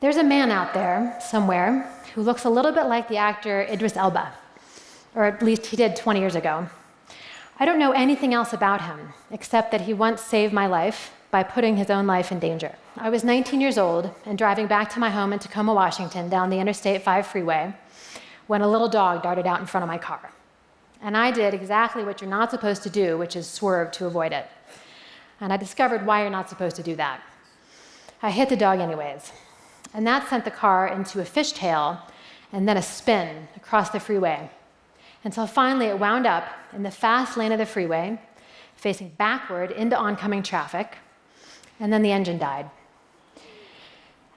There's a man out there somewhere who looks a little bit like the actor Idris Elba, or at least he did 20 years ago. I don't know anything else about him, except that he once saved my life by putting his own life in danger. I was 19 years old and driving back to my home in Tacoma, Washington, down the Interstate 5 freeway, when a little dog darted out in front of my car. And I did exactly what you're not supposed to do, which is swerve to avoid it. And I discovered why you're not supposed to do that. I hit the dog anyways. And that sent the car into a fishtail and then a spin across the freeway, until finally it wound up in the fast lane of the freeway, facing backward into oncoming traffic, and then the engine died.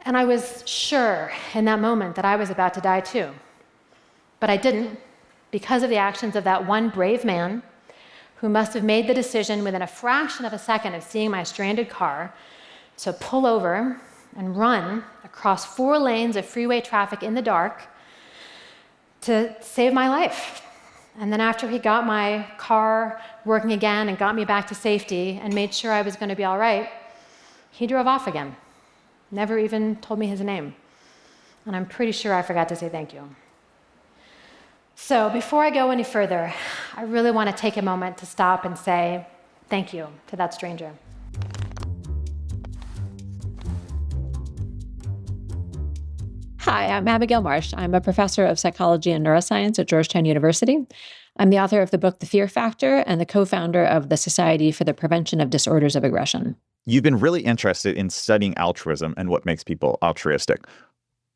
And I was sure in that moment that I was about to die too. But I didn't, because of the actions of that one brave man who must have made the decision within a fraction of a second of seeing my stranded car to pull over and run across 4 lanes of freeway traffic in the dark to save my life. And then after he got my car working again and got me back to safety and made sure I was going to be all right, he drove off again. Never even told me his name. And I'm pretty sure I forgot to say thank you. So before I go any further, I really want to take a moment to stop and say thank you to that stranger. Hi, I'm Abigail Marsh. I'm a professor of psychology and neuroscience at Georgetown University. I'm the author of the book The Fear Factor and the co-founder of the Society for the Prevention of Disorders of Aggression. You've been really interested in studying altruism and what makes people altruistic.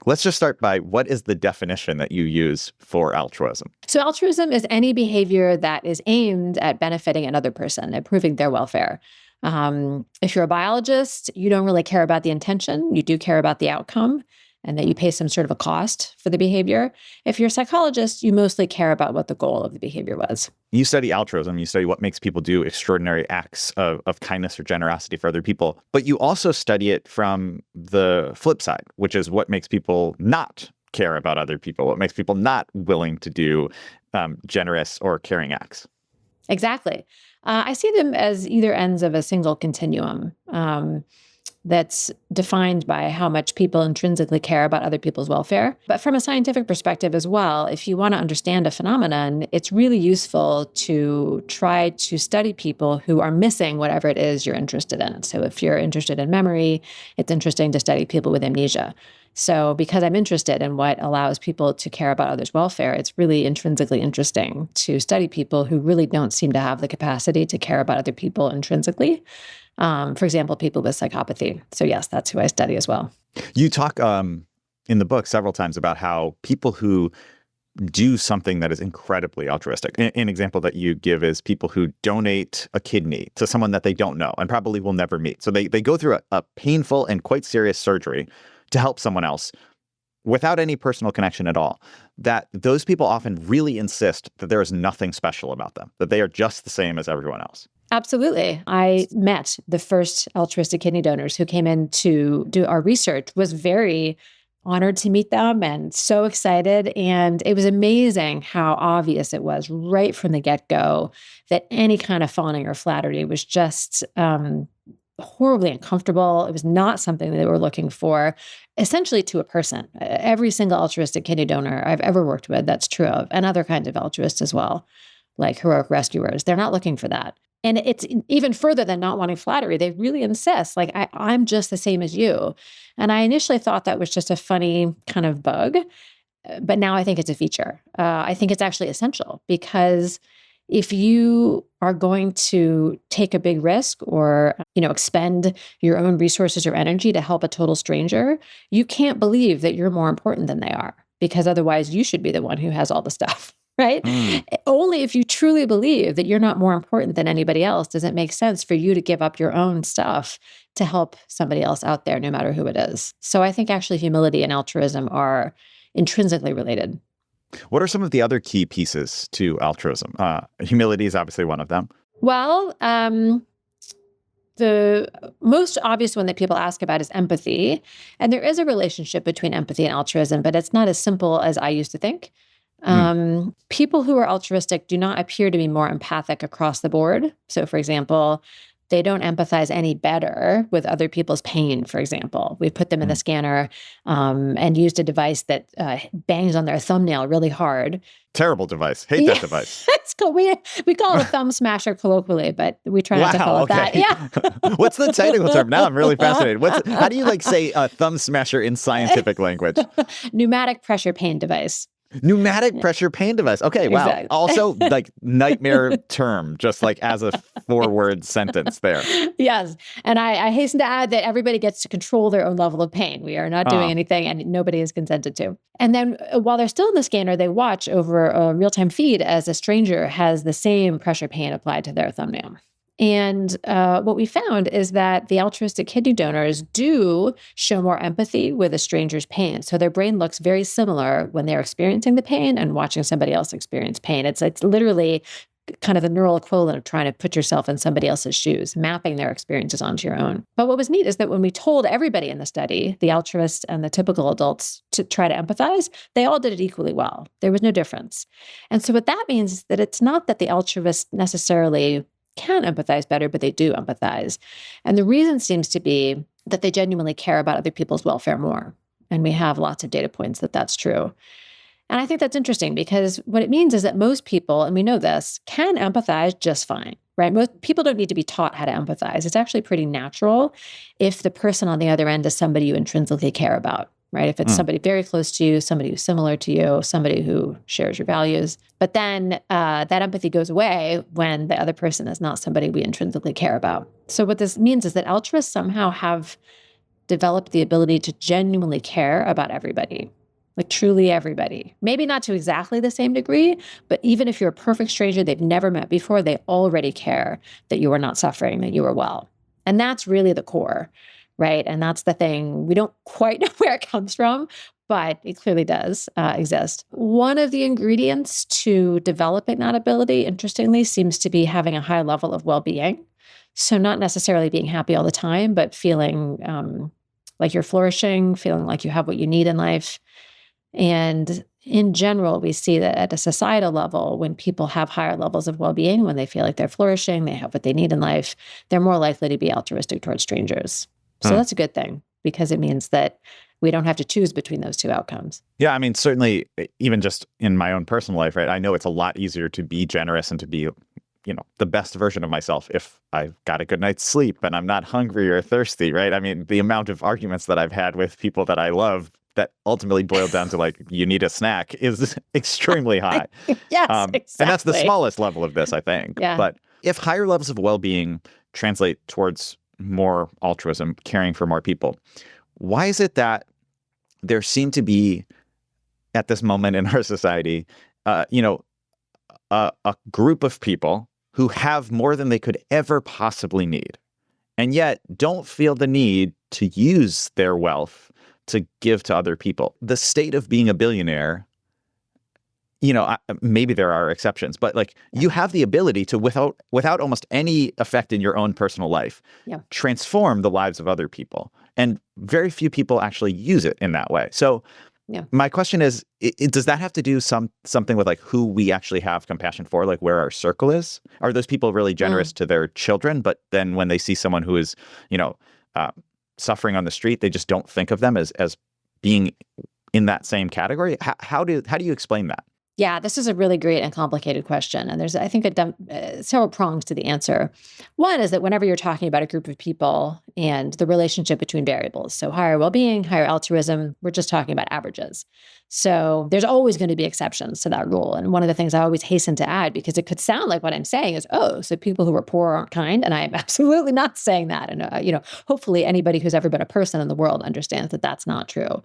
Let's just start by, what is the definition that you use for altruism? So altruism is any behavior that is aimed at benefiting another person, improving their welfare. If you're a biologist, you don't really care about the intention. You do care about the outcome, and that you pay some sort of a cost for the behavior. If you're a psychologist, you mostly care about what the goal of the behavior was. You study altruism, you study what makes people do extraordinary acts of kindness or generosity for other people, but you also study it from the flip side, which is what makes people not care about other people, what makes people not willing to do generous or caring acts. Exactly. I see them as either ends of a single continuum. That's defined by how much people intrinsically care about other people's welfare. But from a scientific perspective as well, if you want to understand a phenomenon, it's really useful to try to study people who are missing whatever it is you're interested in. So if you're interested in memory, it's interesting to study people with amnesia. So because I'm interested in what allows people to care about others' welfare, it's really intrinsically interesting to study people who really don't seem to have the capacity to care about other people intrinsically. For example, people with psychopathy. So yes, that's who I study as well. You talk in the book several times about how people who do something that is incredibly altruistic. An example that you give is people who donate a kidney to someone that they don't know and probably will never meet. So they go through a painful and quite serious surgery to help someone else without any personal connection at all. That those people often really insist that there is nothing special about them, that they are just the same as everyone else. Absolutely. I met the first altruistic kidney donors who came in to do our research, was very honored to meet them and so excited. And it was amazing how obvious it was right from the get-go that any kind of fawning or flattery was just horribly uncomfortable. It was not something that they were looking for, essentially to a person. Every single altruistic kidney donor I've ever worked with, that's true of, and other kinds of altruists as well, like heroic rescuers, they're not looking for that. And it's even further than not wanting flattery. They really insist, like, I'm just the same as you. And I initially thought that was just a funny kind of bug, but now I think it's a feature. I think it's actually essential, because if you are going to take a big risk or, expend your own resources or energy to help a total stranger, you can't believe that you're more important than they are, because otherwise you should be the one who has all the stuff. Right? Only if you truly believe that you're not more important than anybody else does it make sense for you to give up your own stuff to help somebody else out there, no matter who it is. So I think actually humility and altruism are intrinsically related. What are some of the other key pieces to altruism? Humility is obviously one of them. Well, the most obvious one that people ask about is empathy. And there is a relationship between empathy and altruism, but it's not as simple as I used to think. People who are altruistic do not appear to be more empathic across the board. So, for example, they don't empathize any better with other people's pain, for example. We put them in the scanner and used a device that bangs on their thumbnail really hard. Terrible device. Hate that device. It's cool. We call it a thumb smasher colloquially, but we try not to call it that. Yeah. What's the technical term? Now I'm really fascinated. How do you say a thumb smasher in scientific language? Pneumatic pressure pain device. Pneumatic pressure pain device. Okay, wow. Exactly. Also, nightmare term, just as a 4-word sentence there. Yes. And I hasten to add that everybody gets to control their own level of pain. We are not doing anything and nobody is consented to. And then while they're still in the scanner, they watch over a real-time feed as a stranger has the same pressure pain applied to their thumbnail. And what we found is that the altruistic kidney donors do show more empathy with a stranger's pain. So their brain looks very similar when they're experiencing the pain and watching somebody else experience pain. It's literally kind of the neural equivalent of trying to put yourself in somebody else's shoes, mapping their experiences onto your own. But what was neat is that when we told everybody in the study, the altruists and the typical adults, to try to empathize, they all did it equally well. There was no difference. And so what that means is that it's not that the altruists necessarily can empathize better, but they do empathize. And the reason seems to be that they genuinely care about other people's welfare more. And we have lots of data points that that's true. And I think that's interesting because what it means is that most people, and we know this, can empathize just fine, right? Most people don't need to be taught how to empathize. It's actually pretty natural if the person on the other end is somebody you intrinsically care about, right? If it's somebody very close to you, somebody who's similar to you, somebody who shares your values. But then that empathy goes away when the other person is not somebody we intrinsically care about. So what this means is that altruists somehow have developed the ability to genuinely care about everybody, truly everybody. Maybe not to exactly the same degree, but even if you're a perfect stranger they've never met before, they already care that you are not suffering, that you are well. And that's really the core. Right. And that's the thing. We don't quite know where it comes from, but it clearly does exist. One of the ingredients to developing that ability, interestingly, seems to be having a high level of well-being. So not necessarily being happy all the time, but feeling like you're flourishing, feeling like you have what you need in life. And in general, we see that at a societal level, when people have higher levels of well-being, when they feel like they're flourishing, they have what they need in life, they're more likely to be altruistic towards strangers. So that's a good thing because it means that we don't have to choose between those two outcomes. Yeah, I mean, certainly, even just in my own personal life, right? I know it's a lot easier to be generous and to be, the best version of myself if I've got a good night's sleep and I'm not hungry or thirsty, right? I mean, the amount of arguments that I've had with people that I love that ultimately boiled down to you need a snack is extremely high. Yes, exactly. And that's the smallest level of this, I think. Yeah. But if higher levels of well-being translate towards more altruism, caring for more people, why is it that there seem to be, at this moment in our society, a group of people who have more than they could ever possibly need, and yet don't feel the need to use their wealth to give to other people? The state of being a billionaire, maybe there are exceptions, but you have the ability to, without almost any effect in your own personal life, transform the lives of other people. And very few people actually use it in that way. So my question is, does that have to do something with who we actually have compassion for, where our circle is? Are those people really generous to their children, but then when they see someone who is, suffering on the street, they just don't think of them as being in that same category? How do you explain that? Yeah, this is a really great and complicated question. And there's, I think, several prongs to the answer. One is that whenever you're talking about a group of people and the relationship between variables, so higher well-being, higher altruism, we're just talking about averages. So there's always going to be exceptions to that rule. And one of the things I always hasten to add, because it could sound like what I'm saying is, so people who are poor aren't kind. And I am absolutely not saying that. And, hopefully anybody who's ever been a person in the world understands that that's not true.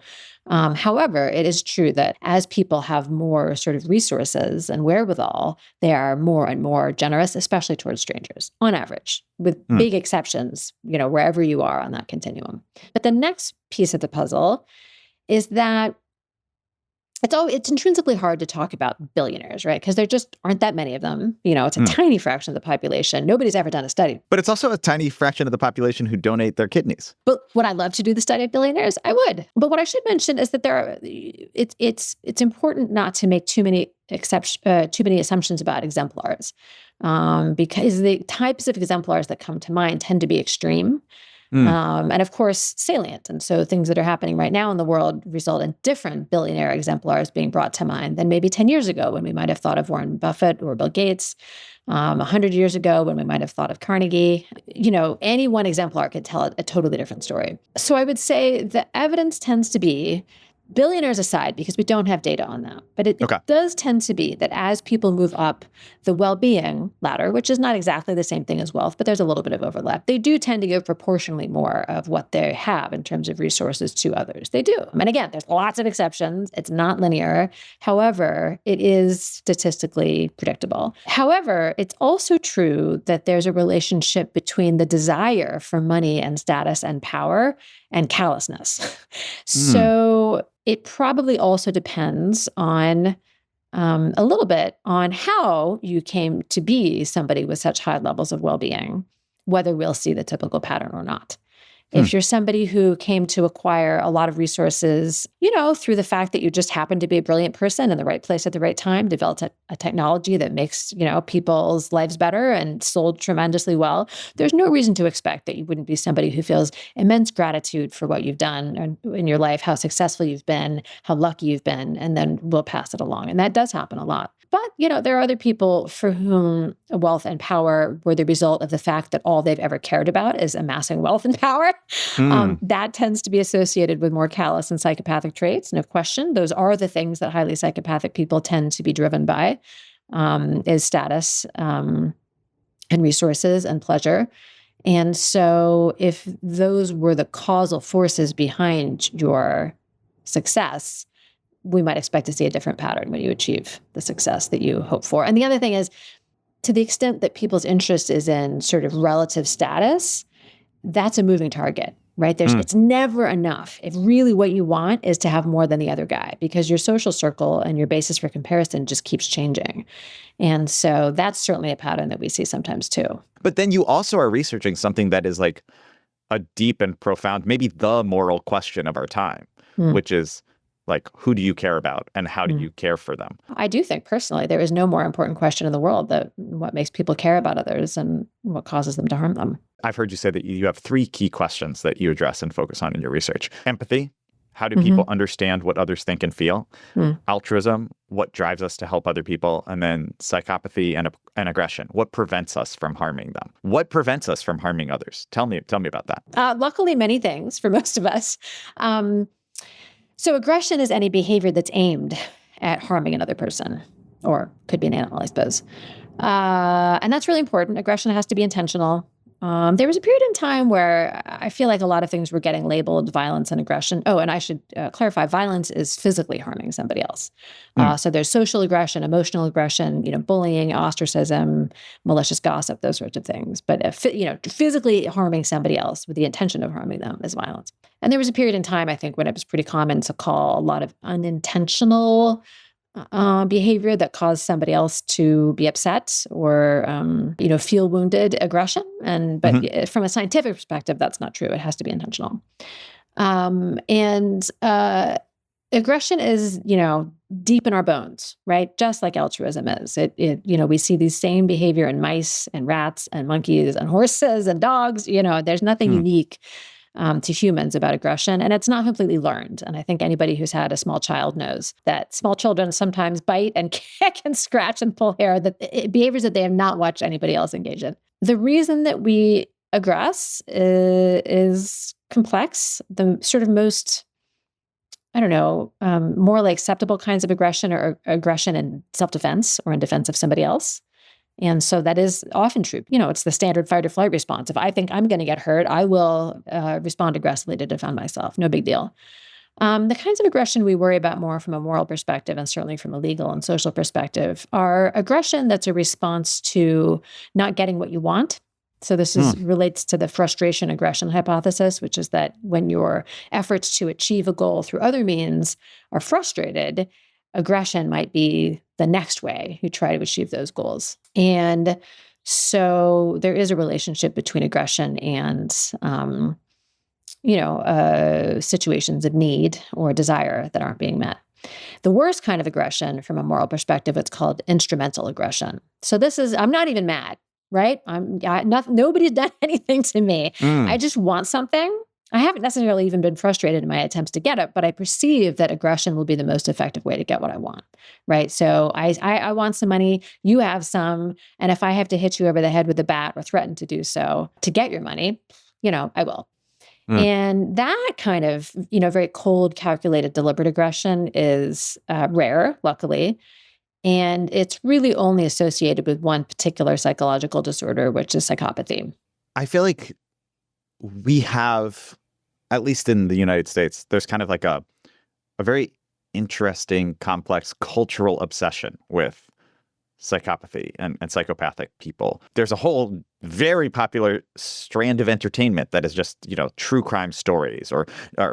However, it is true that as people have more sort of resources and wherewithal, they are more and more generous, especially towards strangers, on average, with big exceptions, wherever you are on that continuum. But the next piece of the puzzle is that it's intrinsically hard to talk about billionaires, right? Because there just aren't that many of them. It's a tiny fraction of the population. Nobody's ever done a study. But it's also a tiny fraction of the population who donate their kidneys. But would I love to do the study of billionaires? I would. But what I should mention is that it's important not to make too many assumptions about exemplars, because the types of exemplars that come to mind tend to be extreme. And of course, salient. And so things that are happening right now in the world result in different billionaire exemplars being brought to mind than maybe 10 years ago when we might have thought of Warren Buffett or Bill Gates, 100 years ago when we might have thought of Carnegie. Any one exemplar could tell a totally different story. So I would say the evidence tends to be, billionaires aside, because we don't have data on that, but it does tend to be that as people move up the well-being ladder, which is not exactly the same thing as wealth, but there's a little bit of overlap, they do tend to give proportionally more of what they have in terms of resources to others. They do. And again, there's lots of exceptions. It's not linear. However, it is statistically predictable. However, it's also true that there's a relationship between the desire for money and status and power and callousness. So it probably also depends on a little bit on how you came to be somebody with such high levels of well-being, whether we'll see the typical pattern or not. If you're somebody who came to acquire a lot of resources, through the fact that you just happened to be a brilliant person in the right place at the right time, developed a technology that makes, people's lives better and sold tremendously well, there's no reason to expect that you wouldn't be somebody who feels immense gratitude for what you've done in your life, how successful you've been, how lucky you've been, and then will pass it along. And that does happen a lot. But, there are other people for whom wealth and power were the result of the fact that all they've ever cared about is amassing wealth and power. That tends to be associated with more callous and psychopathic traits, no question. Those are the things that highly psychopathic people tend to be driven by, is status and resources and pleasure. And so if those were the causal forces behind your success, we might expect to see a different pattern when you achieve the success that you hope for. And the other thing is, to the extent that people's interest is in sort of relative status, that's a moving target, right? It's never enough if really what you want is to have more than the other guy, because your social circle and your basis for comparison just keeps changing. And so that's certainly a pattern that we see sometimes too. But then you also are researching something that is like a deep and profound, maybe the moral question of our time, which is, like, who do you care about and how do you care for them? I do think personally there is no more important question in the world than what makes people care about others and what causes them to harm them. I've heard you say that you have 3 key questions that you address and focus on in your research. Empathy. How do people understand what others think and feel? Altruism. What drives us to help other people? And then psychopathy and aggression. What prevents us from harming them? What prevents us from harming others? Tell me about that. Luckily, many things for most of us. So aggression is any behavior that's aimed at harming another person, or could be an animal, I suppose. And that's really important. Aggression has to be intentional. There was a period in time where I feel like a lot of things were getting labeled violence and aggression. Oh, and I should clarify, violence is physically harming somebody else. So there's social aggression, emotional aggression, bullying, ostracism, malicious gossip, those sorts of things. But, physically harming somebody else with the intention of harming them is violence. And there was a period in time, I think, when it was pretty common to call a lot of unintentional behavior that caused somebody else to be upset or, feel wounded aggression. But from a scientific perspective, that's not true. It has to be intentional. And aggression is, deep in our bones, right? Just like altruism is. We see these same behavior in mice and rats and monkeys and horses and dogs. There's nothing unique to humans about aggression, and it's not completely learned. And I think anybody who's had a small child knows that small children sometimes bite and kick and scratch and pull hair, behaviors that they have not watched anybody else engage in. The reason that we aggress is complex. The sort of most, morally acceptable kinds of aggression are aggression in self-defense or in defense of somebody else. And so that is often true. It's the standard fight or flight response. If I think I'm going to get hurt, I will respond aggressively to defend myself. No big deal. The kinds of aggression we worry about more from a moral perspective, and certainly from a legal and social perspective, are aggression that's a response to not getting what you want. So this is relates to the frustration aggression hypothesis, which is that when your efforts to achieve a goal through other means are frustrated, aggression might be the next way you try to achieve those goals. And so there is a relationship between aggression and, situations of need or desire that aren't being met. The worst kind of aggression from a moral perspective, it's called instrumental aggression. So this is, I'm not even mad, right? Nobody's done anything to me. I just want something. I haven't necessarily even been frustrated in my attempts to get it, but I perceive that aggression will be the most effective way to get what I want, right? So I want some money, you have some, and if I have to hit you over the head with a bat or threaten to do so to get your money, I will. And that kind of, very cold, calculated, deliberate aggression is rare, luckily. And it's really only associated with one particular psychological disorder, which is psychopathy. I feel like we have, at least in the United States, there's kind of like a very interesting, complex cultural obsession with psychopathy and psychopathic people. There's a whole very popular strand of entertainment that is just, true crime stories or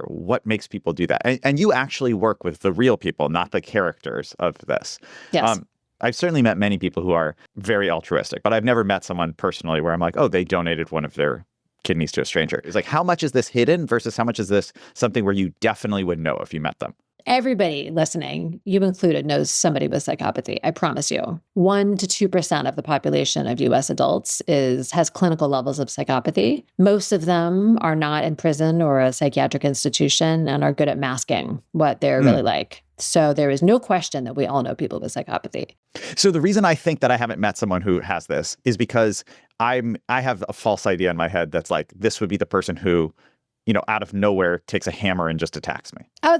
what makes people do that. And you actually work with the real people, not the characters of this. Yes. I've certainly met many people who are very altruistic, but I've never met someone personally where I'm like, oh, they donated one of their kidneys to a stranger. It's like, how much is this hidden versus how much is this something where you definitely would know if you met them? Everybody listening, you included, knows somebody with psychopathy. I promise you. 1% to 2% of the population of U.S. adults has clinical levels of psychopathy. Most of them are not in prison or a psychiatric institution and are good at masking what they're really like. So there is no question that we all know people with psychopathy. So the reason I think that I haven't met someone who has this is because I have a false idea in my head that's like, this would be the person who, out of nowhere takes a hammer and just attacks me. Oh,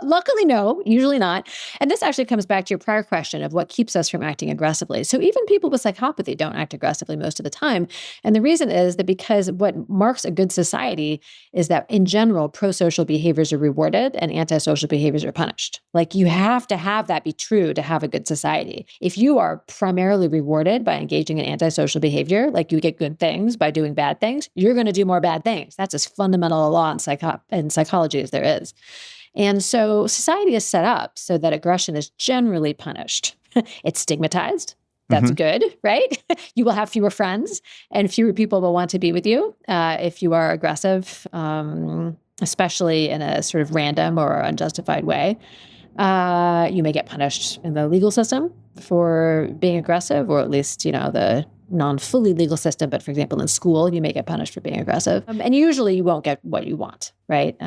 luckily, no, usually not. And this actually comes back to your prior question of what keeps us from acting aggressively. So even people with psychopathy don't act aggressively most of the time. And the reason is that because what marks a good society is that in general, pro-social behaviors are rewarded and antisocial behaviors are punished. Like you have to have that be true to have a good society. If you are primarily rewarded by engaging in antisocial behavior, like you get good things by doing bad things, you're going to do more bad things. That's as fundamental a law in psychology as there is. And so society is set up so that aggression is generally punished. It's stigmatized. That's good, right? You will have fewer friends and fewer people will want to be with you if you are aggressive, especially in a sort of random or unjustified way. You may get punished in the legal system for being aggressive, or at least, the non-fully legal system. But for example, in school, you may get punished for being aggressive. And usually you won't get what you want, right?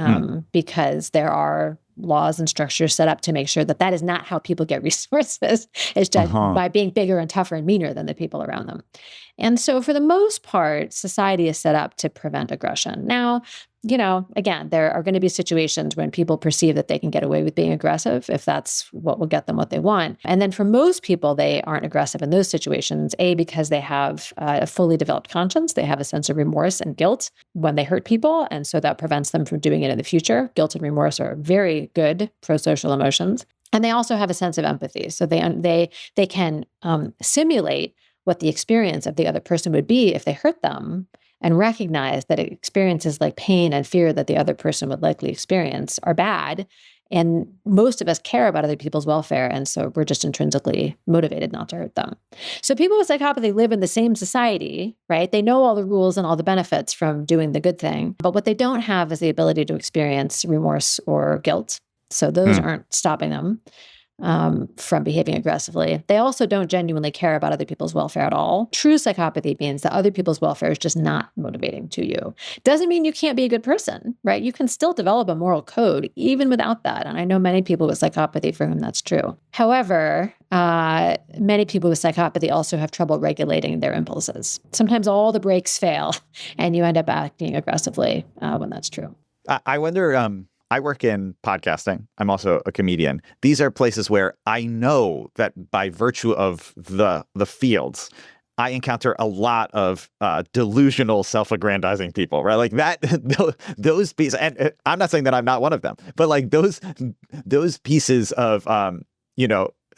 Because there are laws and structures set up to make sure that that is not how people get resources. It's just by being bigger and tougher and meaner than the people around them. And so for the most part, society is set up to prevent aggression. Now, again, there are going to be situations when people perceive that they can get away with being aggressive if that's what will get them what they want. And then for most people, they aren't aggressive in those situations, because they have a fully developed conscience. They have a sense of remorse and guilt when they hurt people. And so that prevents them from doing it in the future. Guilt and remorse are very good pro-social emotions. And they also have a sense of empathy. So they can simulate what the experience of the other person would be if they hurt them, and recognize that experiences like pain and fear that the other person would likely experience are bad. And most of us care about other people's welfare. And so we're just intrinsically motivated not to hurt them. So people with psychopathy live in the same society, right? They know all the rules and all the benefits from doing the good thing. But what they don't have is the ability to experience remorse or guilt. So those aren't stopping them from behaving aggressively. They also don't genuinely care about other people's welfare at all. True psychopathy means that other people's welfare is just not motivating to you. Doesn't mean you can't be a good person, right? You can still develop a moral code even without that. And I know many people with psychopathy for whom that's true. However, many people with psychopathy also have trouble regulating their impulses. Sometimes all the brakes fail and you end up acting aggressively when that's true. I wonder, I work in podcasting. I'm also a comedian. These are places where I know that by virtue of the fields, I encounter a lot of delusional, self-aggrandizing people, right? Like that, those pieces, and I'm not saying that I'm not one of them, but like those pieces of,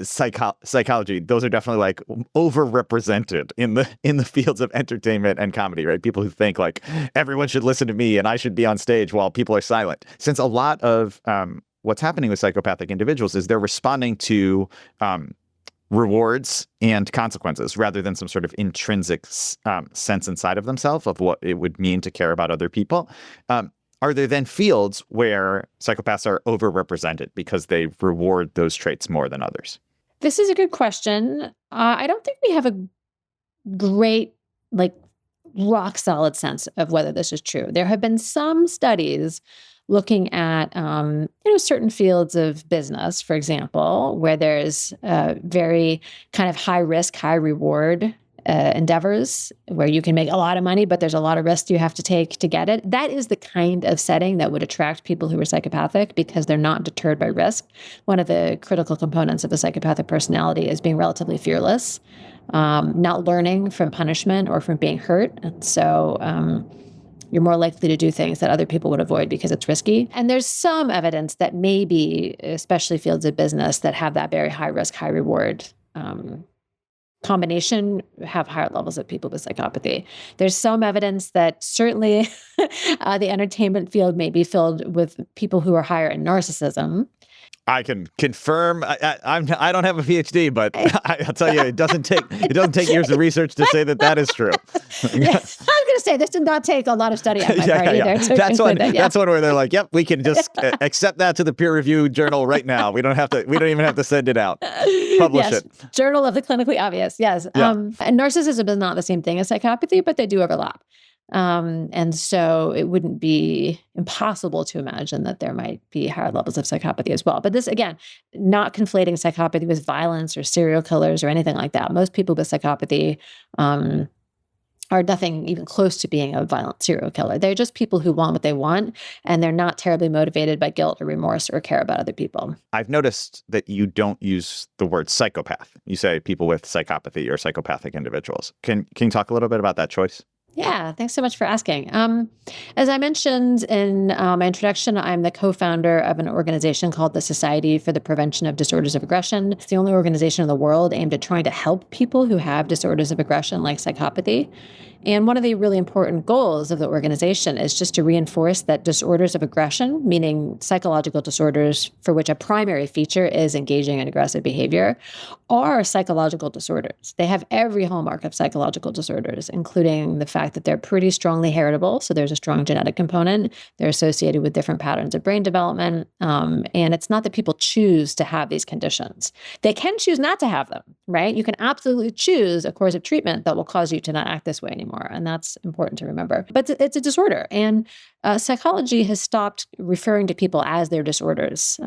psychology, those are definitely like overrepresented in the fields of entertainment and comedy, right? People who think like everyone should listen to me and I should be on stage while people are silent. Since a lot of what's happening with psychopathic individuals is they're responding to rewards and consequences rather than some sort of intrinsic sense inside of themselves of what it would mean to care about other people. Are there then fields where psychopaths are overrepresented because they reward those traits more than others? This is a good question. I don't think we have a great, like, rock solid sense of whether this is true. There have been some studies looking at, certain fields of business, for example, where there's very kind of high risk, high reward endeavors where you can make a lot of money, but there's a lot of risk you have to take to get it. That is the kind of setting that would attract people who are psychopathic because they're not deterred by risk. One of the critical components of a psychopathic personality is being relatively fearless, not learning from punishment or from being hurt. And so you're more likely to do things that other people would avoid because it's risky. And there's some evidence that maybe, especially fields of business that have that very high risk, high reward combination, have higher levels of people with psychopathy. There's some evidence that certainly the entertainment field may be filled with people who are higher in narcissism. I can confirm. I don't have a PhD, but I'll tell you, it doesn't take years of research to say that is true. Yes, I was going to say this did not take a lot on my part either. So that's one where they're like, "Yep, we can just accept that to the peer review journal right now. We don't even have to send it out. Publish it." Journal of the Clinically Obvious. Yes. Yeah. And narcissism is not the same thing as psychopathy, but they do overlap. And so it wouldn't be impossible to imagine that there might be higher levels of psychopathy as well. But this, again, not conflating psychopathy with violence or serial killers or anything like that. Most people with psychopathy are nothing even close to being a violent serial killer. They're just people who want what they want, and they're not terribly motivated by guilt or remorse or care about other people. I've noticed that you don't use the word psychopath. You say people with psychopathy or psychopathic individuals. Can you talk a little bit about that choice? Yeah, thanks so much for asking. As I mentioned in my introduction, I'm the co-founder of an organization called the Society for the Prevention of Disorders of Aggression. It's the only organization in the world aimed at trying to help people who have disorders of aggression like psychopathy. And one of the really important goals of the organization is just to reinforce that disorders of aggression, meaning psychological disorders for which a primary feature is engaging in aggressive behavior, are psychological disorders. They have every hallmark of psychological disorders, including the fact that they're pretty strongly heritable. So there's a strong genetic component. They're associated with different patterns of brain development. And it's not that people choose to have these conditions. They can choose not to have them, right? You can absolutely choose a course of treatment that will cause you to not act this way anymore. And that's important to remember. But it's a disorder. And psychology has stopped referring to people as their disorders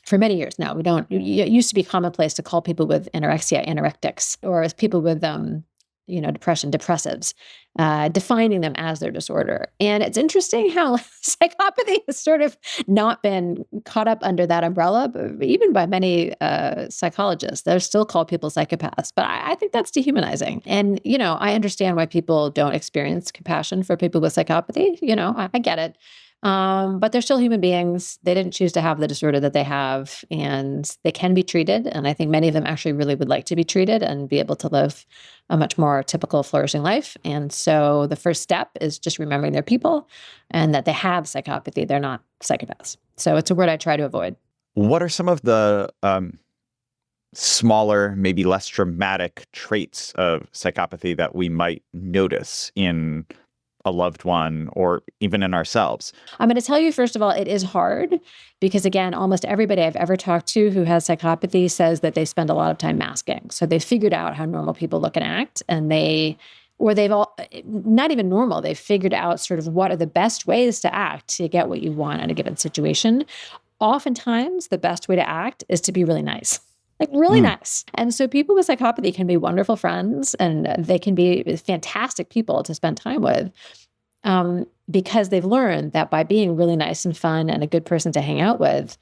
for many years now. It used to be commonplace to call people with anorexia anorectics, or as people with depression, depressives, defining them as their disorder. And it's interesting how psychopathy has sort of not been caught up under that umbrella, but even by many psychologists. They're still called people psychopaths. But I think that's dehumanizing. And, I understand why people don't experience compassion for people with psychopathy. I get it. But they're still human beings. They didn't choose to have the disorder that they have, and they can be treated. And I think many of them actually really would like to be treated and be able to live a much more typical, flourishing life. And so the first step is just remembering they're people and that they have psychopathy. They're not psychopaths. So it's a word I try to avoid. What are some of the smaller, maybe less dramatic traits of psychopathy that we might notice in a loved one or even in ourselves? I'm going to tell you, first of all, it is hard because, again, almost everybody I've ever talked to who has psychopathy says that they spend a lot of time masking. So they figured out how normal people look and act, and they've all, not even normal, they've figured out sort of what are the best ways to act to get what you want in a given situation. Oftentimes, the best way to act is to be really nice. Like really nice. And so people with psychopathy can be wonderful friends, and they can be fantastic people to spend time with because they've learned that by being really nice and fun and a good person to hang out with,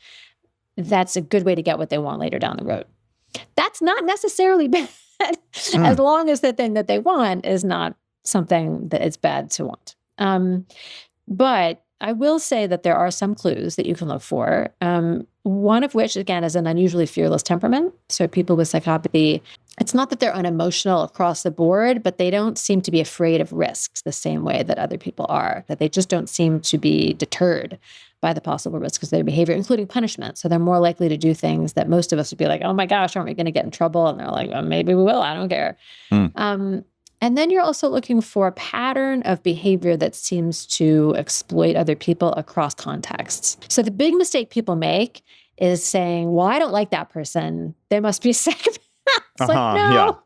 that's a good way to get what they want later down the road. That's not necessarily bad as long as the thing that they want is not something that it's bad to want. But I will say that there are some clues that you can look for. One of which, again, is an unusually fearless temperament. So people with psychopathy, it's not that they're unemotional across the board, but they don't seem to be afraid of risks the same way that other people are, that they just don't seem to be deterred by the possible risks of their behavior, including punishment. So they're more likely to do things that most of us would be like, oh my gosh, aren't we going to get in trouble? And they're like, well, maybe we will. I don't care. And then you're also looking for a pattern of behavior that seems to exploit other people across contexts. So the big mistake people make is saying, well, I don't like that person. They must be psychopath. It's like, no,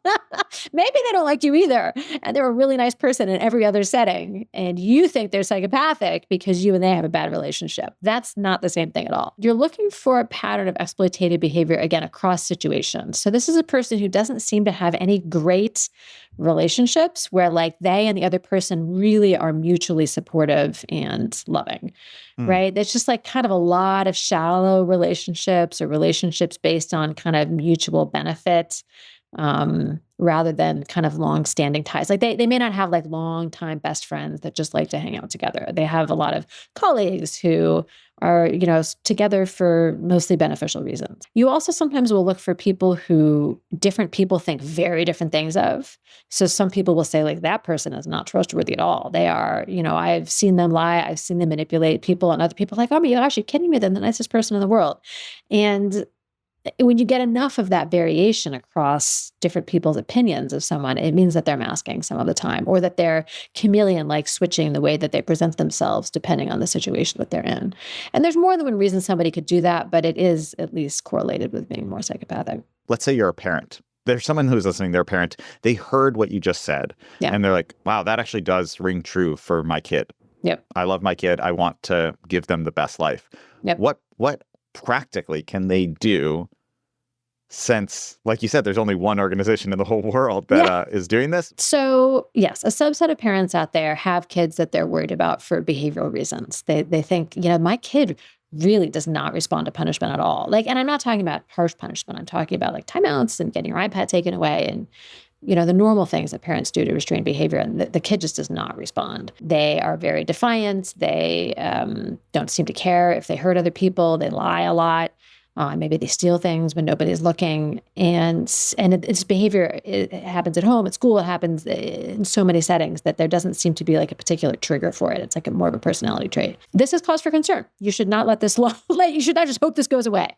maybe they don't like you either. And they're a really nice person in every other setting. And you think they're psychopathic because you and they have a bad relationship. That's not the same thing at all. You're looking for a pattern of exploitative behavior, again, across situations. So this is a person who doesn't seem to have any great relationships where like they and the other person really are mutually supportive and loving, right? It's just like kind of a lot of shallow relationships or relationships based on kind of mutual benefit rather than kind of long-standing ties. Like they may not have like long-time best friends that just like to hang out together. They have a lot of colleagues who are, you know, together for mostly beneficial reasons. You also sometimes will look for people who different people think very different things of. So some people will say like, that person is not trustworthy at all. They are, you know, I've seen them lie. I've seen them manipulate people, and other people are like, oh my gosh, you're kidding me? They're the nicest person in the world. And when you get enough of that variation across different people's opinions of someone, it means that they're masking some of the time, or that they're chameleon-like switching the way that they present themselves depending on the situation that they're in. And there's more than one reason somebody could do that, but it is at least correlated with being more psychopathic. Let's say you're a parent. There's someone who's listening, they're a parent. They heard what you just said. Yeah. And they're like, wow, that actually does ring true for my kid. Yep. I love my kid. I want to give them the best life. Yep. What practically can they do, since, like you said, there's only one organization in the whole world that is doing this? So, yes, a subset of parents out there have kids that they're worried about for behavioral reasons. They think, you know, my kid really does not respond to punishment at all. Like, and I'm not talking about harsh punishment. I'm talking about like timeouts and getting your iPad taken away and, you know, the normal things that parents do to restrain behavior. And the kid just does not respond. They are very defiant. They don't seem to care if they hurt other people. They lie a lot. Maybe they steal things when nobody's looking. And it's behavior. It happens at home, at school. It happens in so many settings that there doesn't seem to be like a particular trigger for it. It's like more of a personality trait. This is cause for concern. You should not let this you should not just hope this goes away.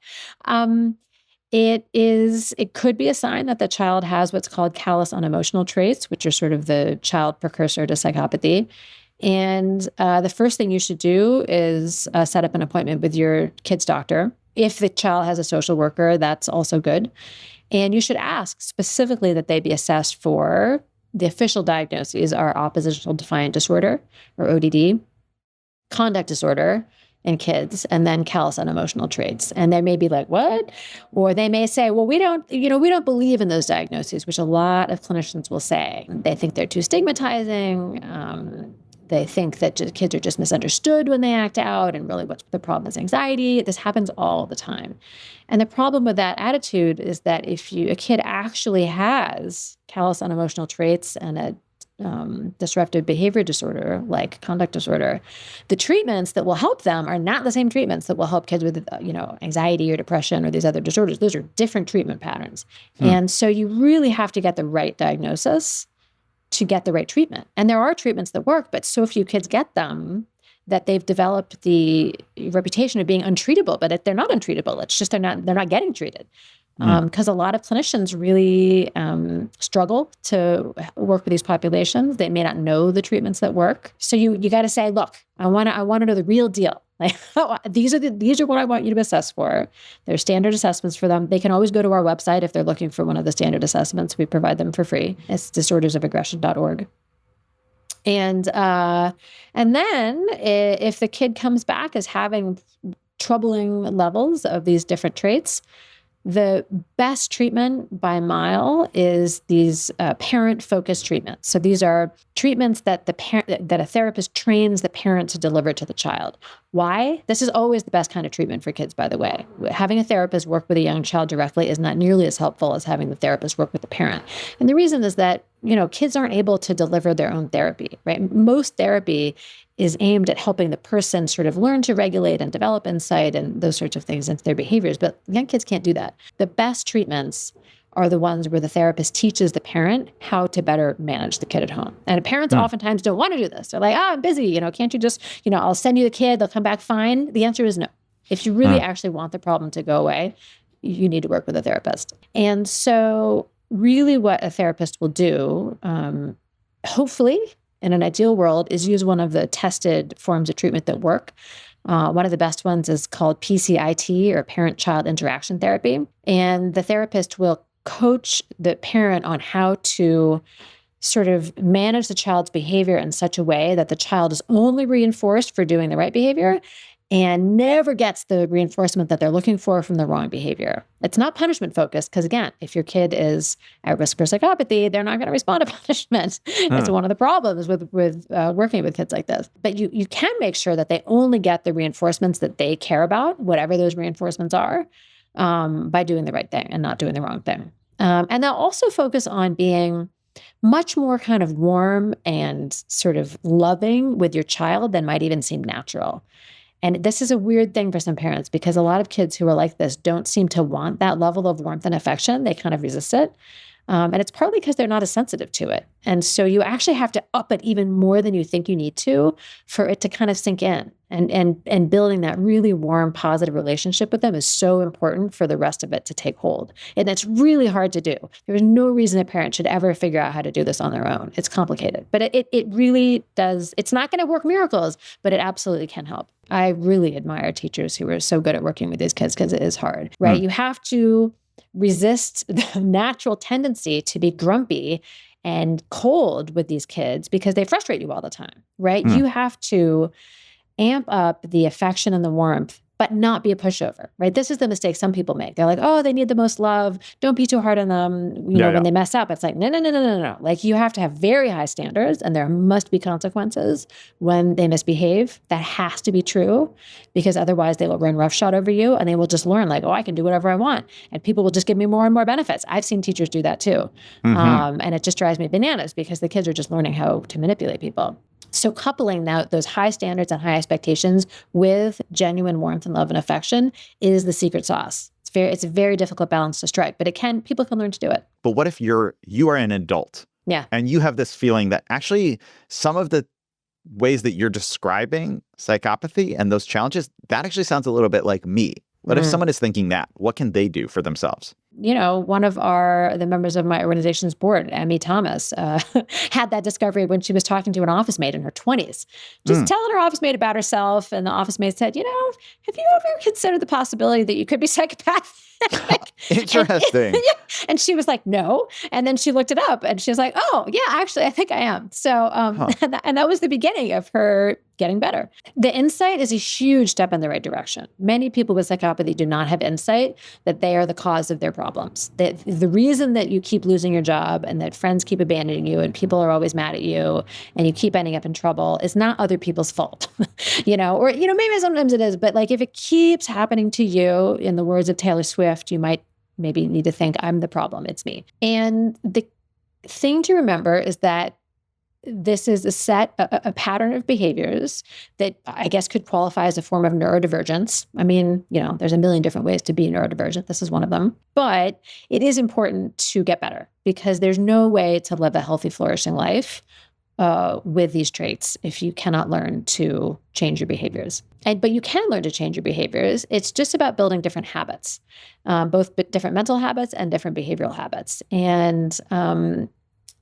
It could be a sign that the child has what's called callous unemotional traits, which are sort of the child precursor to psychopathy. And the first thing you should do is set up an appointment with your kid's doctor. If the child has a social worker, that's also good. And you should ask specifically that they be assessed for the official diagnoses are oppositional defiant disorder, or ODD, conduct disorder in kids, and then callous unemotional traits. And they may be like, what? Or they may say, well, we don't believe in those diagnoses, which a lot of clinicians will say. They think they're too stigmatizing. They think that kids are just misunderstood when they act out, and really what's the problem is anxiety. This happens all the time. And the problem with that attitude is that if a kid actually has callous unemotional traits and a disruptive behavior disorder, like conduct disorder, the treatments that will help them are not the same treatments that will help kids with, anxiety or depression or these other disorders. Those are different treatment patterns. And so you really have to get the right diagnosis to get the right treatment. And there are treatments that work, but so few kids get them that they've developed the reputation of being untreatable, but they're not untreatable. It's just they're not getting treated. Because a lot of clinicians really struggle to work with these populations. They may not know the treatments that work. So you got to say, look, I want to know the real deal. Like, these are what I want you to assess for. There's standard assessments for them. They can always go to our website if they're looking for one of the standard assessments. We provide them for free. It's disordersofAggression.org. And then if the kid comes back as having troubling levels of these different traits, the best treatment by a mile is these parent-focused treatments. So these are treatments that that a therapist trains the parent to deliver to the child. Why? This is always the best kind of treatment for kids, by the way. Having a therapist work with a young child directly is not nearly as helpful as having the therapist work with the parent. And the reason is that kids aren't able to deliver their own therapy, right? Most therapy is aimed at helping the person sort of learn to regulate and develop insight and those sorts of things into their behaviors. But young kids can't do that. The best treatments are the ones where the therapist teaches the parent how to better manage the kid at home. And parents oftentimes don't want to do this. They're like, I'm busy, can't you just, I'll send you the kid, they'll come back fine. The answer is no. If you really actually want the problem to go away, you need to work with a therapist. And so really what a therapist will do, hopefully in an ideal world, is use one of the tested forms of treatment that work. One of the best ones is called PCIT, or parent-child interaction therapy. And the therapist will coach the parent on how to sort of manage the child's behavior in such a way that the child is only reinforced for doing the right behavior and never gets the reinforcement that they're looking for from the wrong behavior. It's not punishment focused, because again, if your kid is at risk for psychopathy, they're not going to respond to punishment. It's one of the problems with working with kids like this. But you can make sure that they only get the reinforcements that they care about, whatever those reinforcements are, by doing the right thing and not doing the wrong thing. And they'll also focus on being much more kind of warm and sort of loving with your child than might even seem natural. And this is a weird thing for some parents, because a lot of kids who are like this don't seem to want that level of warmth and affection. They kind of resist it. And it's partly because they're not as sensitive to it. And so you actually have to up it even more than you think you need to for it to kind of sink in. And building that really warm, positive relationship with them is so important for the rest of it to take hold. And it's really hard to do. There's no reason a parent should ever figure out how to do this on their own. It's complicated, but it really does. It's not going to work miracles, but it absolutely can help. I really admire teachers who are so good at working with these kids, because it is hard, right? You have to resist the natural tendency to be grumpy and cold with these kids because they frustrate you all the time, right? You have to amp up the affection and the warmth, but not be a pushover, right? This is the mistake some people make. They're like, oh, they need the most love. Don't be too hard on them. When they mess up, it's like, no. Like, you have to have very high standards, and there must be consequences when they misbehave. That has to be true, because otherwise they will run roughshod over you, and they will just learn like, oh, I can do whatever I want. And people will just give me more and more benefits. I've seen teachers do that too. And it just drives me bananas, because the kids are just learning how to manipulate people. So coupling those high standards and high expectations with genuine warmth and love and affection is the secret sauce. It's a very difficult balance to strike, but people can learn to do it. But what if you are an adult? Yeah. And you have this feeling that actually some of the ways that you're describing psychopathy and those challenges, that actually sounds a little bit like me. What if someone is thinking that? What can they do for themselves? One of the members of my organization's board, Emmy Thomas, had that discovery when she was talking to an office mate in her 20s, just telling her office mate about herself. And the office mate said, have you ever considered the possibility that you could be psychopathic? Interesting. And she was like, no. And then she looked it up, and she was like, oh, yeah, actually, I think I am. So, and that was the beginning of her getting better. The insight is a huge step in the right direction. Many people with psychopathy do not have insight that they are the cause of their problems. That the reason that you keep losing your job, and that friends keep abandoning you, and people are always mad at you, and you keep ending up in trouble, is not other people's fault. Or maybe sometimes it is, but like, if it keeps happening to you, in the words of Taylor Swift, you might maybe need to think, I'm the problem, it's me. And the thing to remember is that this is a pattern of behaviors that I guess could qualify as a form of neurodivergence. I mean, there's a million different ways to be neurodivergent. This is one of them. But it is important to get better, because there's no way to live a healthy, flourishing life with these traits if you cannot learn to change your behaviors. But you can learn to change your behaviors. It's just about building different habits, both different mental habits and different behavioral habits. And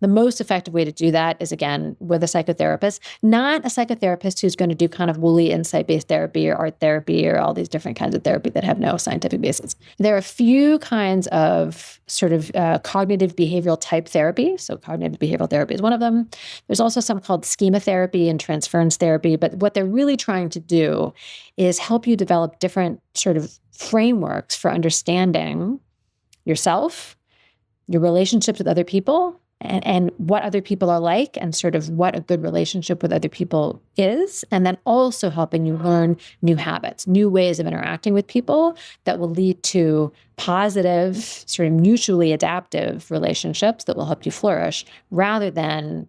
the most effective way to do that is, again, with a psychotherapist, not a psychotherapist who's going to do kind of woolly insight-based therapy or art therapy or all these different kinds of therapy that have no scientific basis. There are a few kinds of sort of cognitive behavioral type therapy. So cognitive behavioral therapy is one of them. There's also some called schema therapy and transference therapy. But what they're really trying to do is help you develop different sort of frameworks for understanding yourself, your relationships with other people, and what other people are like and sort of what a good relationship with other people is. And then also helping you learn new habits, new ways of interacting with people that will lead to positive, sort of mutually adaptive relationships that will help you flourish rather than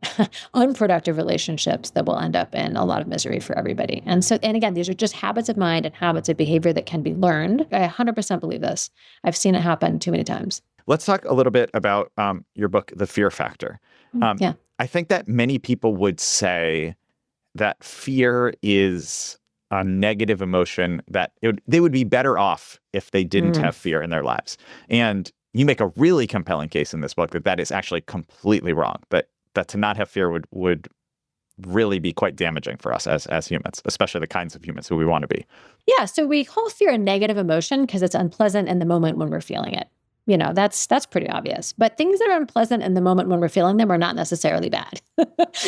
unproductive relationships that will end up in a lot of misery for everybody. And again, these are just habits of mind and habits of behavior that can be learned. I 100% believe this. I've seen it happen too many times. Let's talk a little bit about your book, The Fear Factor. Yeah. I think that many people would say that fear is a negative emotion, that they would be better off if they didn't have fear in their lives. And you make a really compelling case in this book that is actually completely wrong, that to not have fear would really be quite damaging for us as humans, especially the kinds of humans who we want to be. Yeah. So we call fear a negative emotion because it's unpleasant in the moment when we're feeling it. That's pretty obvious. But things that are unpleasant in the moment when we're feeling them are not necessarily bad.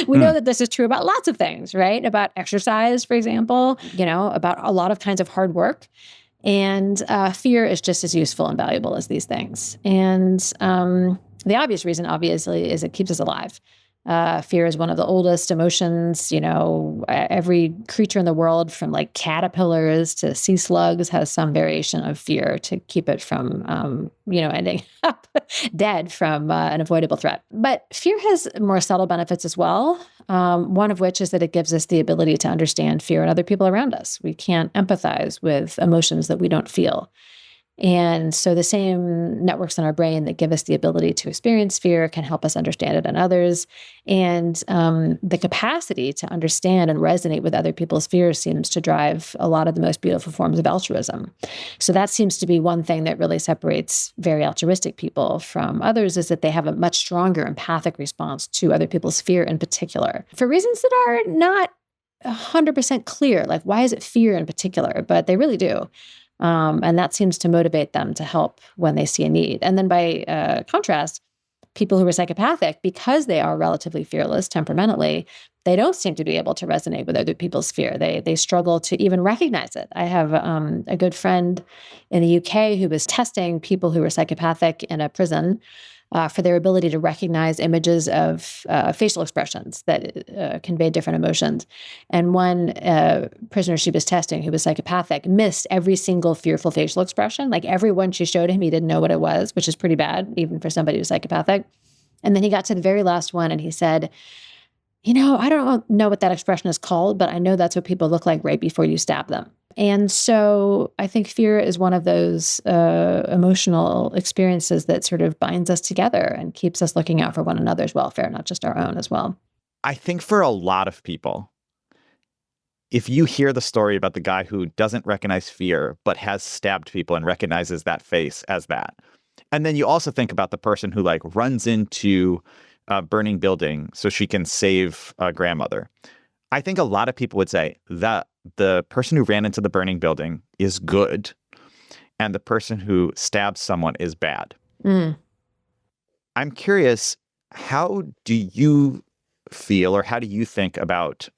We know that this is true about lots of things, right? About exercise, for example, about a lot of kinds of hard work. And fear is just as useful and valuable as these things. And the obvious reason, obviously, is it keeps us alive. Fear is one of the oldest emotions. Every creature in the world, from like caterpillars to sea slugs, has some variation of fear to keep it from, ending up dead from an avoidable threat. But fear has more subtle benefits as well. One of which is that it gives us the ability to understand fear in other people around us. We can't empathize with emotions that we don't feel. And so the same networks in our brain that give us the ability to experience fear can help us understand it in others. And the capacity to understand and resonate with other people's fears seems to drive a lot of the most beautiful forms of altruism. So that seems to be one thing that really separates very altruistic people from others, is that they have a much stronger empathic response to other people's fear in particular, for reasons that are not 100% clear. Like, why is it fear in particular? But they really do. And that seems to motivate them to help when they see a need. And then by contrast, people who are psychopathic, because they are relatively fearless temperamentally, they don't seem to be able to resonate with other people's fear. They struggle to even recognize it. I have a good friend in the UK who was testing people who were psychopathic in a prison for their ability to recognize images of facial expressions that convey different emotions. And one prisoner she was testing, who was psychopathic, missed every single fearful facial expression. Like every one she showed him, he didn't know what it was, which is pretty bad, even for somebody who's psychopathic. And then he got to the very last one and he said, I don't know what that expression is called, but I know that's what people look like right before you stab them. And so I think fear is one of those emotional experiences that sort of binds us together and keeps us looking out for one another's welfare, not just our own as well. I think for a lot of people, if you hear the story about the guy who doesn't recognize fear, but has stabbed people and recognizes that face as that, and then you also think about the person who runs into a burning building so she can save a grandmother, I think a lot of people would say that the person who ran into the burning building is good and the person who stabs someone is bad. I'm curious, how do you feel, or how do you think about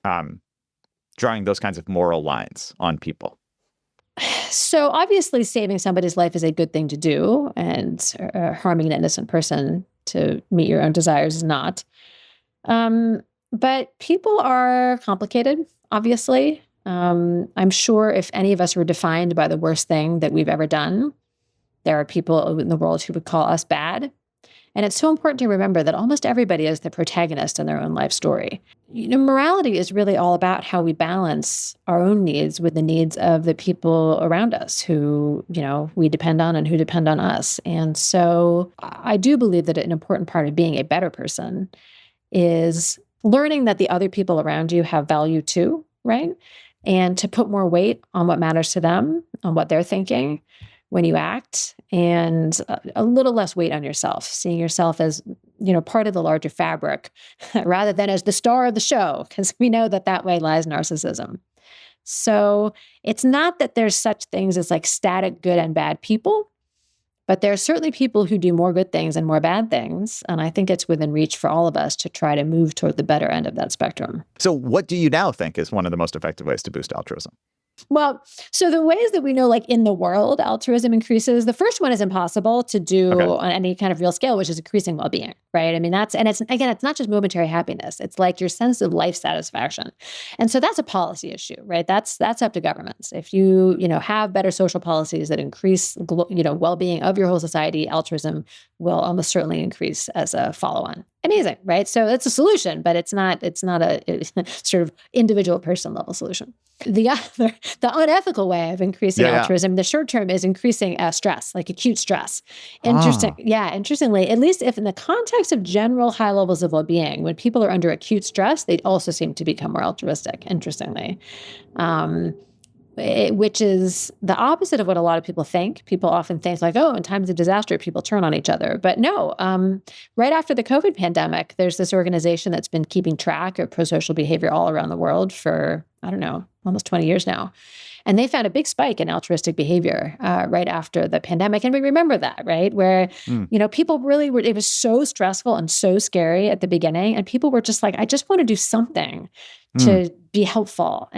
drawing those kinds of moral lines on people? So obviously saving somebody's life is a good thing to do, and harming an innocent person to meet your own desires is not. But people are complicated, obviously. I'm sure if any of us were defined by the worst thing that we've ever done, there are people in the world who would call us bad. And it's so important to remember that almost everybody is the protagonist in their own life story. Morality is really all about how we balance our own needs with the needs of the people around us who, we depend on and who depend on us. And so I do believe that an important part of being a better person is learning that the other people around you have value too, right? And to put more weight on what matters to them, on what they're thinking when you act, and a little less weight on yourself, seeing yourself as, part of the larger fabric rather than as the star of the show, because we know that way lies narcissism. So it's not that there's such things as static good and bad people, but there are certainly people who do more good things and more bad things. And I think it's within reach for all of us to try to move toward the better end of that spectrum. So what do you now think is one of the most effective ways to boost altruism? Well, so the ways that we know, like in the world, altruism increases, the first one is impossible to do on any kind of real scale, which is increasing well-being, right? I mean, it's not just momentary happiness. It's like your sense of life satisfaction. And so that's a policy issue, right? That's up to governments. If you have better social policies that increase, well-being of your whole society, altruism will almost certainly increase as a follow-on. Amazing, right? So it's a solution, but it's not a sort of individual person level solution. The unethical way of increasing altruism in the short term is increasing stress, like acute stress. Interestingly, at least if in the context of general high levels of well-being, when people are under acute stress, they also seem to become more altruistic, interestingly. Which is the opposite of what a lot of people think. People often think like, oh, in times of disaster, people turn on each other. But no, right after the COVID pandemic, there's this organization that's been keeping track of prosocial behavior all around the world for, I don't know, almost 20 years now. And they found a big spike in altruistic behavior right after the pandemic. And we remember that, right? Where, people really were, it was so stressful and so scary at the beginning. And people were just like, I just want to do something to be helpful.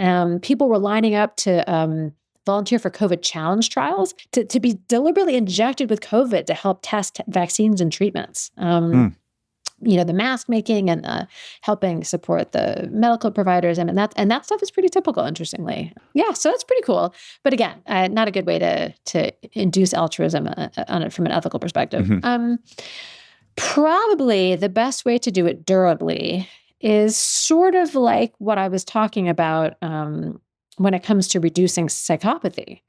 People were lining up to volunteer for COVID challenge trials, to be deliberately injected with COVID to help test vaccines and treatments. The mask making and helping support the medical providers. I mean, that stuff is pretty typical, interestingly. Yeah, so that's pretty cool. But again, not a good way to induce altruism from an ethical perspective. Probably the best way to do it durably is sort of like what I was talking about when it comes to reducing psychopathy.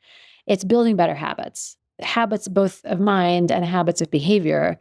It's building better habits both of mind and habits of behavior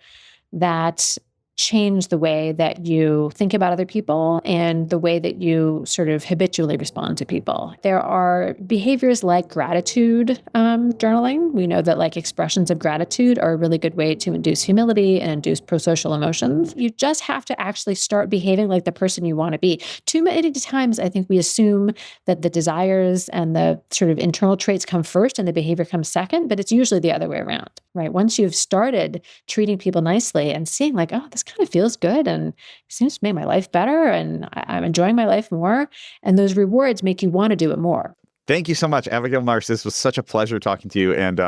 that change the way that you think about other people and the way that you sort of habitually respond to people. There are behaviors like gratitude journaling. We know that like expressions of gratitude are a really good way to induce humility and induce prosocial emotions. You just have to actually start behaving like the person you want to be. Too many times, I think we assume that the desires and the sort of internal traits come first and the behavior comes second, but it's usually the other way around, right? Once you've started treating people nicely and seeing like, oh, this kind of feels good and seems to make my life better and I'm enjoying my life more. And those rewards make you want to do it more. Thank you so much, Abigail Marsh. This was such a pleasure talking to you. And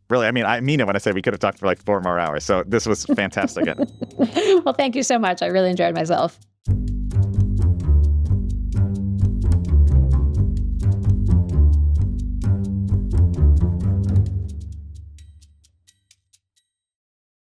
really, I mean it when I say we could have talked for like 4 more hours. So this was fantastic. Well, thank you so much. I really enjoyed myself.